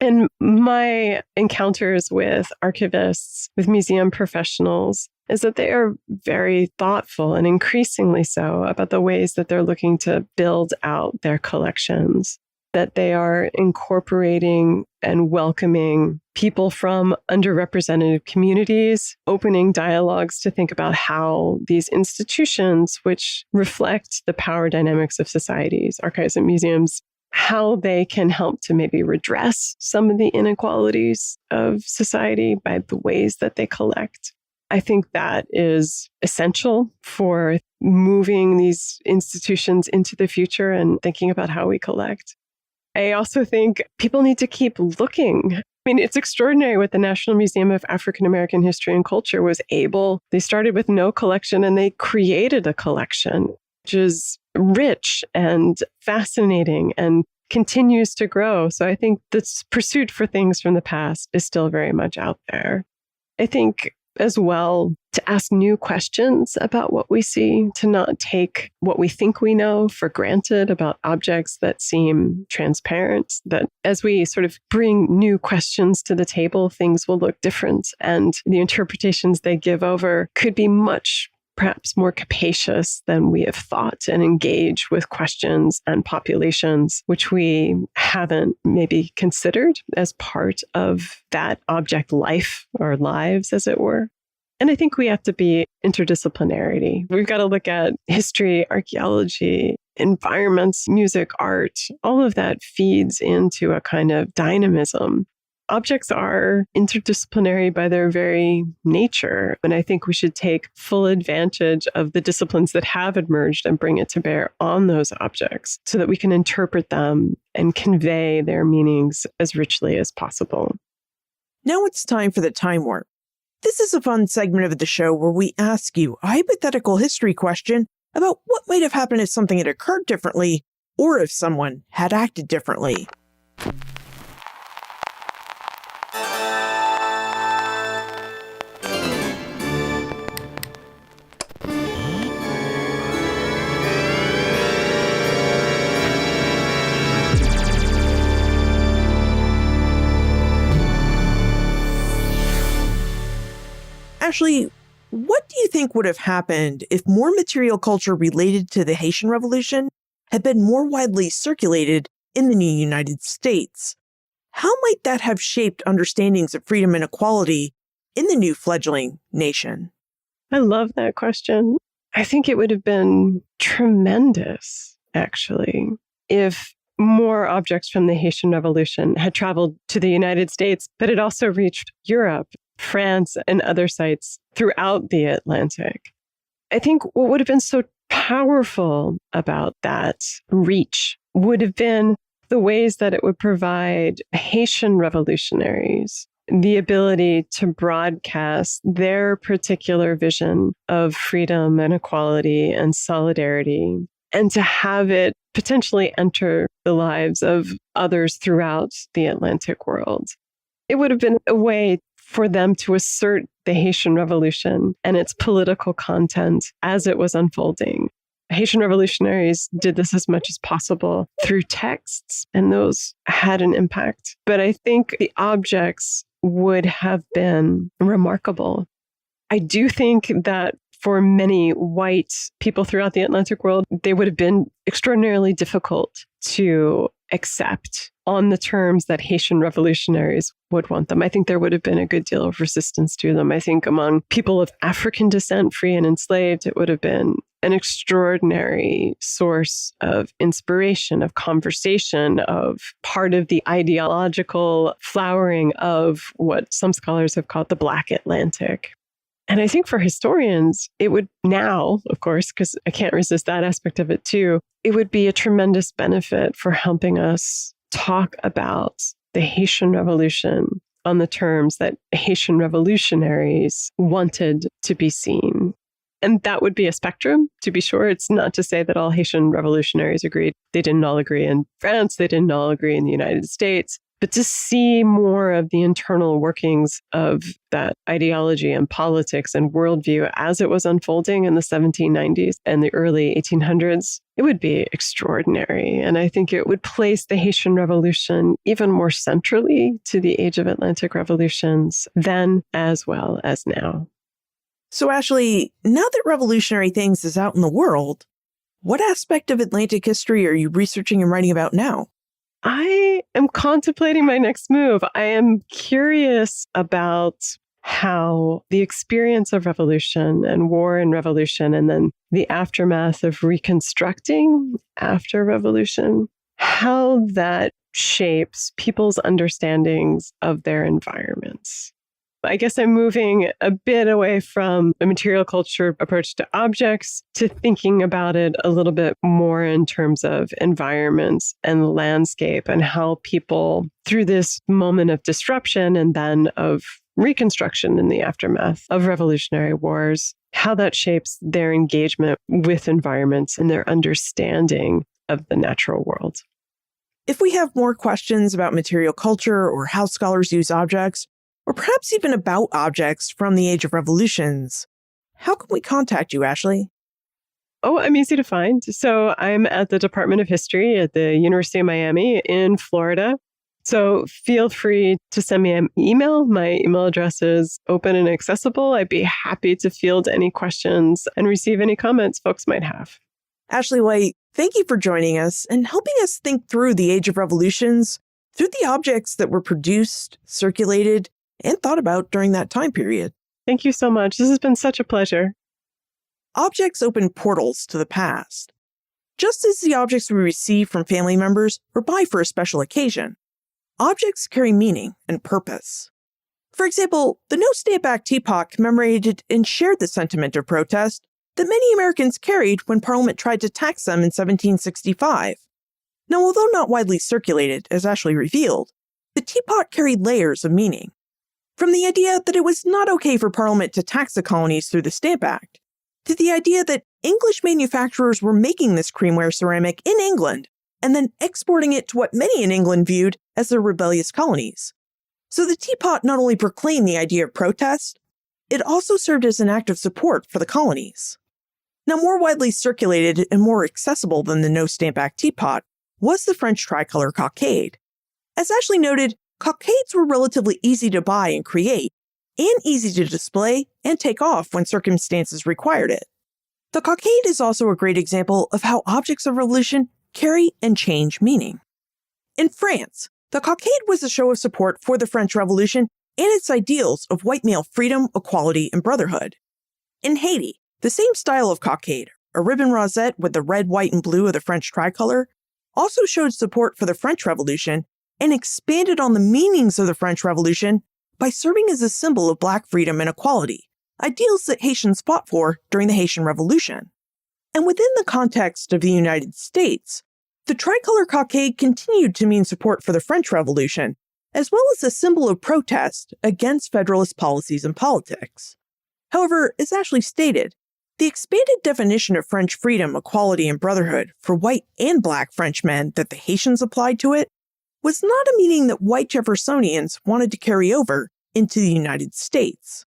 And my encounters with archivists, with museum professionals, is that they are very thoughtful and increasingly so about the ways that they're looking to build out their collections, that they are incorporating and welcoming people from underrepresented communities, opening dialogues to think about how these institutions, which reflect the power dynamics of societies, archives and museums, how they can help to maybe redress some of the inequalities of society by the ways that they collect. I think that is essential for moving these institutions into the future and thinking about how we collect. I also think people need to keep looking. I mean, it's extraordinary what the National Museum of African American History and Culture was able. They started with no collection and they created a collection, which is rich and fascinating and continues to grow. So I think this pursuit for things from the past is still very much out there. I think as well to ask new questions about what we see, to not take what we think we know for granted about objects that seem transparent, that as we sort of bring new questions to the table, things will look different and the interpretations they give over could be much perhaps more capacious than we have thought, and engage with questions and populations which we haven't maybe considered as part of that object life or lives, as it were. And I think we have to be interdisciplinarity. We've got to look at history, archaeology, environments, music, art. All of that feeds into a kind of dynamism. Objects are interdisciplinary by their very nature. And I think we should take full advantage of the disciplines that have emerged and bring it to bear on those objects so that we can interpret them and convey their meanings as richly as possible. Now it's time for the Time Warp. This is a fun segment of the show where we ask you a hypothetical history question about what might have happened if something had occurred differently or if someone had acted differently. Ashli, what do you think would have happened if more material culture related to the Haitian Revolution had been more widely circulated in the new United States? How might that have shaped understandings of freedom and equality in the new fledgling nation? I love that question. I think it would have been tremendous, actually, if more objects from the Haitian Revolution had traveled to the United States, but it also reached Europe, France, and other sites throughout the Atlantic. I think what would have been so powerful about that reach would have been the ways that it would provide Haitian revolutionaries the ability to broadcast their particular vision of freedom and equality and solidarity, and to have it potentially enter the lives of others throughout the Atlantic world. It would have been a way for them to assert the Haitian Revolution and its political content as it was unfolding. Haitian revolutionaries did this as much as possible through texts, and those had an impact. But I think the objects would have been remarkable. I do think that for many white people throughout the Atlantic world, they would have been extraordinarily difficult to accept on the terms that Haitian revolutionaries would want them. I think there would have been a good deal of resistance to them. I think among people of African descent, free and enslaved, it would have been an extraordinary source of inspiration, of conversation, of part of the ideological flowering of what some scholars have called the Black Atlantic. And I think for historians, it would now, of course, because I can't resist that aspect of it too, it would be a tremendous benefit for helping us talk about the Haitian Revolution on the terms that Haitian revolutionaries wanted to be seen. And that would be a spectrum, to be sure. It's not to say that all Haitian revolutionaries agreed. They didn't all agree in France. They didn't all agree in the United States. But to see more of the internal workings of that ideology and politics and worldview as it was unfolding in the 1790s and the early 1800s, it would be extraordinary. And I think it would place the Haitian Revolution even more centrally to the age of Atlantic revolutions then as well as now. So, Ashli, now that Revolutionary Things is out in the world, what aspect of Atlantic history are you researching and writing about now? I am contemplating my next move. I am curious about how the experience of revolution and war and revolution, and then the aftermath of reconstructing after revolution, how that shapes people's understandings of their environments. I guess I'm moving a bit away from a material culture approach to objects to thinking about it a little bit more in terms of environments and landscape and how people, through this moment of disruption and then of reconstruction in the aftermath of revolutionary wars, how that shapes their engagement with environments and their understanding of the natural world. If we have more questions about material culture or how scholars use objects, or perhaps even about objects from the Age of Revolutions, how can we contact you, Ashli? Oh, I'm easy to find. So I'm at the Department of History at the University of Miami in Florida. So feel free to send me an email. My email address is open and accessible. I'd be happy to field any questions and receive any comments folks might have. Ashli White, thank you for joining us and helping us think through the Age of Revolutions through the objects that were produced, circulated, and thought about during that time period. Thank you so much. This has been such a pleasure. Objects open portals to the past. Just as the objects we receive from family members or buy for a special occasion, objects carry meaning and purpose. For example, the No Stamp Act teapot commemorated and shared the sentiment of protest that many Americans carried when Parliament tried to tax them in 1765. Now, although not widely circulated, as Ashli revealed, the teapot carried layers of meaning. From the idea that it was not okay for Parliament to tax the colonies through the Stamp Act, to the idea that English manufacturers were making this creamware ceramic in England and then exporting it to what many in England viewed as their rebellious colonies. So the teapot not only proclaimed the idea of protest, it also served as an act of support for the colonies. Now, more widely circulated and more accessible than the No Stamp Act teapot was the French tricolor cockade. As Ashli noted, cockades were relatively easy to buy and create, and easy to display and take off when circumstances required it. The cockade is also a great example of how objects of revolution carry and change meaning. In France, the cockade was a show of support for the French Revolution and its ideals of white male freedom, equality, and brotherhood. In Haiti, the same style of cockade, a ribbon rosette with the red, white, and blue of the French tricolor, also showed support for the French Revolution and expanded on the meanings of the French Revolution by serving as a symbol of Black freedom and equality, ideals that Haitians fought for during the Haitian Revolution. And within the context of the United States, the tricolor cockade continued to mean support for the French Revolution, as well as a symbol of protest against Federalist policies and politics. However, as Ashli stated, the expanded definition of French freedom, equality, and brotherhood for white and Black Frenchmen that the Haitians applied to it was not a meaning that white Jeffersonians wanted to carry over into the United States.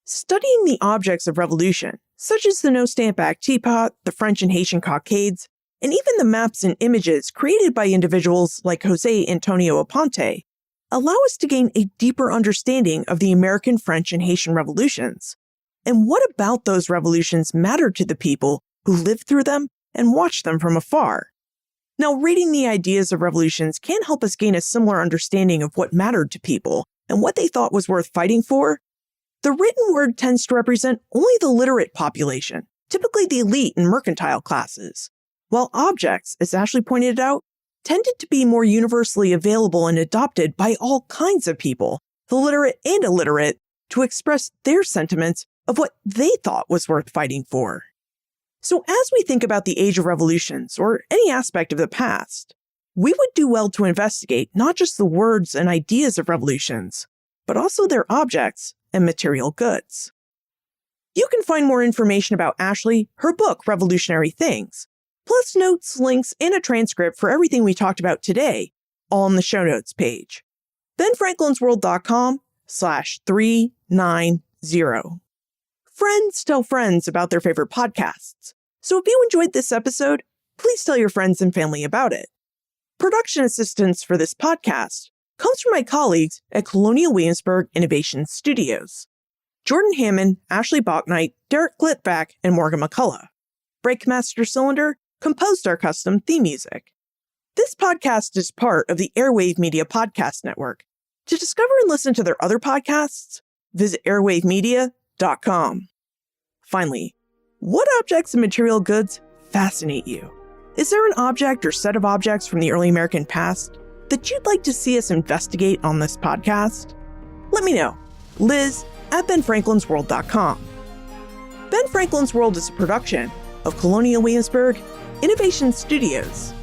Studying the objects of revolution such as the no-stamp-back teapot, the French and Haitian cockades, and even the maps and images created by individuals like José Antonio Aponte, allow us to gain a deeper understanding of the American, French, and Haitian revolutions. And what about those revolutions mattered to the people who lived through them and watched them from afar? Now, reading the ideas of revolutions can help us gain a similar understanding of what mattered to people and what they thought was worth fighting for. The written word tends to represent only the literate population, typically the elite and mercantile classes, while objects, as Ashli pointed out, tended to be more universally available and adopted by all kinds of people, the literate and illiterate, to express their sentiments of what they thought was worth fighting for. So as we think about the age of revolutions, or any aspect of the past, we would do well to investigate not just the words and ideas of revolutions, but also their objects and material goods. You can find more information about Ashli, her book, Revolutionary Things, plus notes, links, and a transcript for everything we talked about today, all on the show notes page. benfranklinsworld.com/390. Friends tell friends about their favorite podcasts. So if you enjoyed this episode, please tell your friends and family about it. Production assistance for this podcast comes from my colleagues at Colonial Williamsburg Innovation Studios: Jordan Hammond, Ashli Bachnight, Derek Glitback, and Morgan McCullough. Breakmaster Cylinder composed our custom theme music. This podcast is part of the Airwave Media Podcast Network. To discover and listen to their other podcasts, visit airwavemedia.com. Finally, what objects and material goods fascinate you? Is there an object or set of objects from the early American past that you'd like to see us investigate on this podcast? Let me know. Liz@benfranklinsworld.com. Ben Franklin's World is a production of Colonial Williamsburg Innovation Studios.